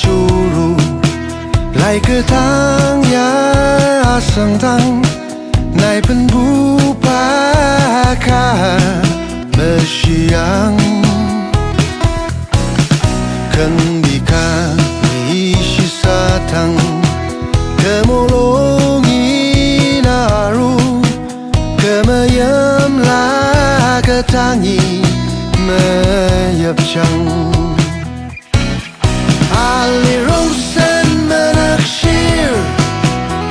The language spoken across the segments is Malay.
curu lai ke tang ya sang tang nai pen bu pa ka mesiang kan di ka ni shi sa tang kemolongi naru kemayam la ke tangi meyap chang Ali rosen menaksir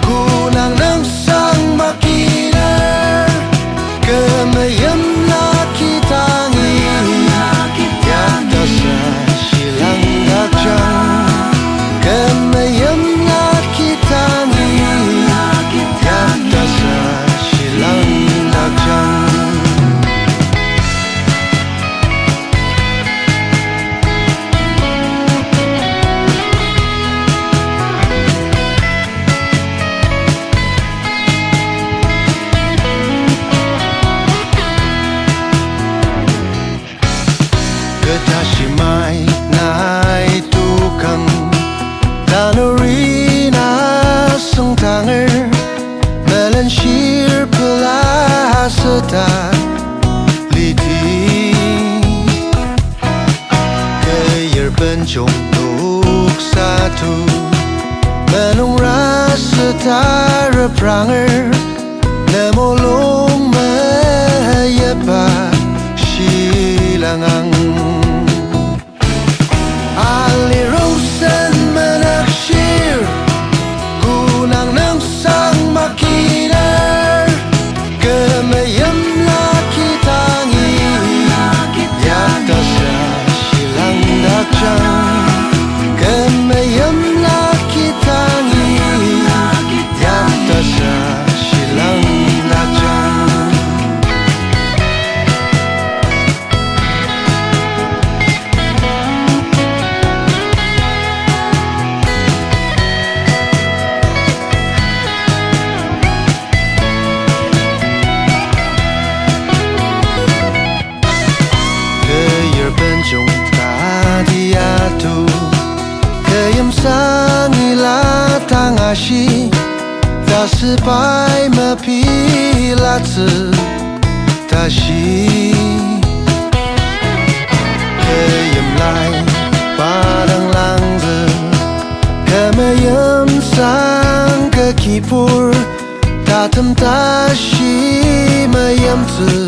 kunang nang sang makina kemayam laki tangi yata sa silang dakjang kemayam laki tangi yata sa silang dakjang Ketashimai nai tukang Tanurina sung tanger Melanshir pelaseta liti Keyer pencong nuk satu Menung rasa tara pranger Nemolong meyepa silangang Ali rosen menaksir kunang nang sang makina kemayam laki tangi yata sa silang dakjang kemayam laki tangi yata sa silang dakjang Benjong tadiatu kayam sangila tangashi tasipai mepilatsu tashi kayam lai padang langze kemayam sang ke kipur tatam tashi mayam tsu